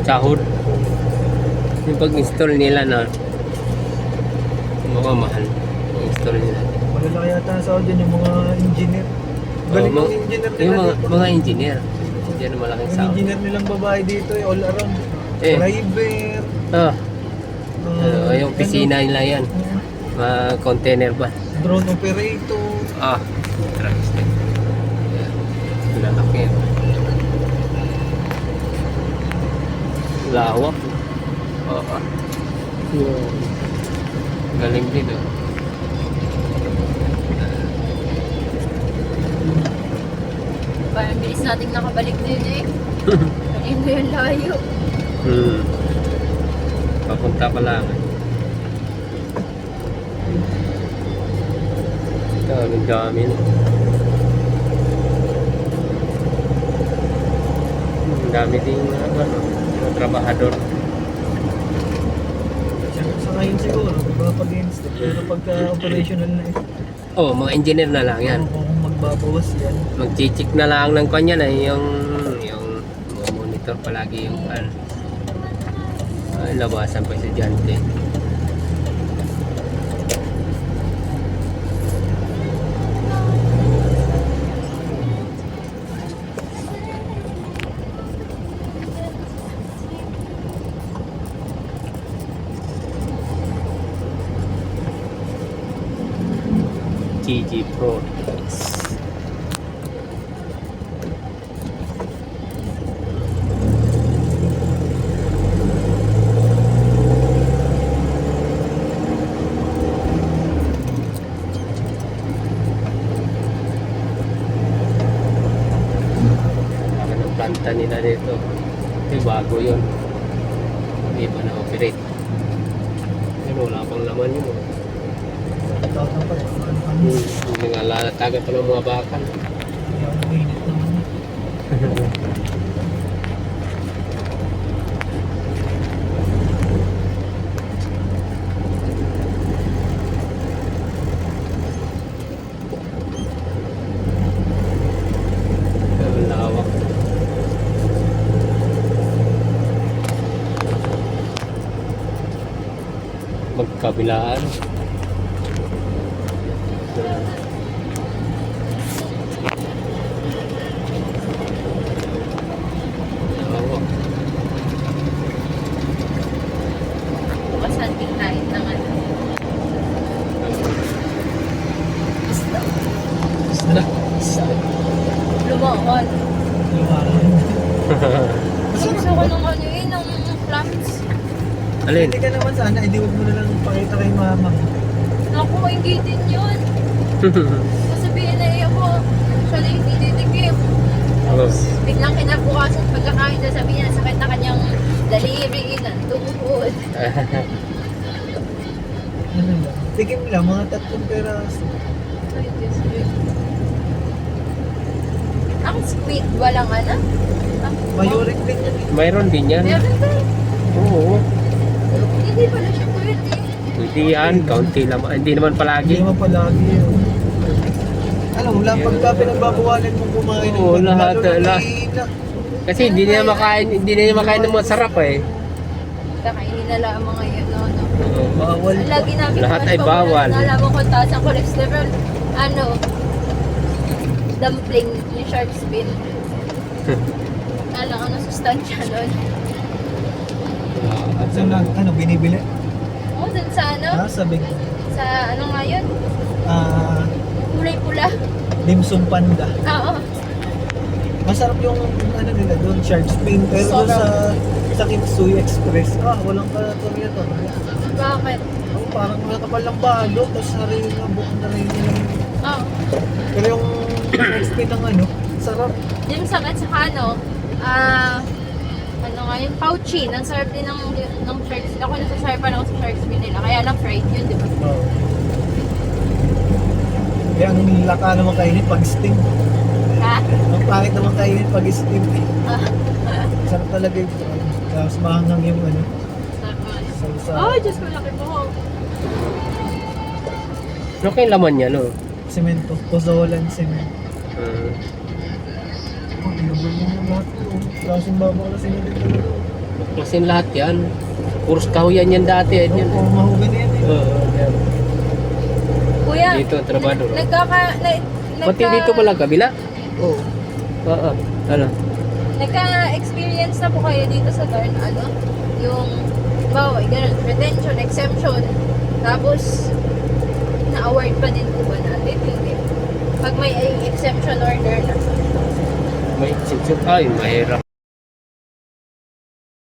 sahod. Yung pag-install nila na mga mahal. Install nila. Malala yata sa audio yung mga engineer. Galing ng engineer nila yung dito. mga engineer. Diyan ang malaking Yung sahod. engineer nilang babae dito all around. Driver. Yung opisina nila yan. Mga container ba? Drone operator. Trucks din. Lalaki. Lawak. Galing din Parang bilis nating nakabalik din eh. Kanino yung layo. Papunta pa lang. Ang dami na. Ang dami din mga trabahador. Sa ngayon siguro, pag-install. Pero pagka operational na Mga engineer na lang yan. kung magbabawas yan. Mag-check na lang ng kanya na yung monitor palagi yung labasan pa estudyante. GG Pro. Planta nila dito. Bago yun. Hindi pa na-operate. Pero wala pang laman yun. Tatang pa Hindi nga lalatagan pa ng mga bakal. Yung mainit naman. Lawak. Magkabilaan. Lawak. Bukas natin kahit ng ano. Lumaon. Gusto ko nung ano eh, ng plants. Alin? Hindi ka naman sana, hindi huwag mo na lang pakita kay mama. Naku, hindi din yun. Sasabihin na iya ko, actually hindi titikim. Tapos biglang kinabukasan pagkakain na sabihin niya sakit na kanyang daliri, ng tuhod. Ano lang? Tikim lang, mga 3 peraso. Ay, Diyos ko. Ang sweet, walang ano? Mayuric din yan. Mayroon din yan. Meron din. Oo. Hindi pala siya pwede. Pwede yan. Kaunti lang. Hindi naman Hindi palagi. naman palagi yun. Alam mo, lang pagka pinagbabawalan mo kumain ng Oo, lahat, lalo na lahat. mahina. Kasi hindi niya makain ng masarap eh. Kakainin na lang ang mga yun, no? Bawal. Lagi namin Lahat mas ay bawal. Nalaman ko taas ang cholesterol. Ano? Dumpling ni shark's fin. Alam, ano sustansya nun? At saan lang, binibili? Oo, dun sa ano? Sabi ko. Sa ano nga yun? Kulay pula. Dimsum Panda. Oo. Masarap yung nila doon, shark's fin. Pero doon sa Kinsuy Express, walang kalatoria to. Bakit? Parang nakapal lang balo, tapos narinig na buong narinig na lang. Oo. Pero yung shark's fin ng sarap. Yung sakit sa ano, ano nga yung pouchy, ng sarap din ng shark's. Ako nasasarpan ako sa shark's fin nila. Kaya lang fried yun, di ba? Oo. Kaya ang laka naman kainin pag steam. Ha? Ang pangit naman kainin pag steam. Sarap talaga yung tapos mahangang yung salsa. Ay, Diyos ko, laki mo. Ano kayong laman niya, no? Semento, pozolan semento. Inubol mo yung lahat ko. Klaseng babaw na semento talaga. Kasi lahat yan. Puros kahuyan yan dati. Yan yan. Oo, mahugan yan eh. Oo, yan. Kuya, Dito, trabador. Pati dito pala, kabila. Oo. Oo. Ano? Nagka-experience na po kayo dito sa Darn, ano? Yung, bawa, ganun, retention, exemption. Tapos, na-award pa din po ba natin? Hindi. Pag may exemption order na. May exception. Ay, mahirap.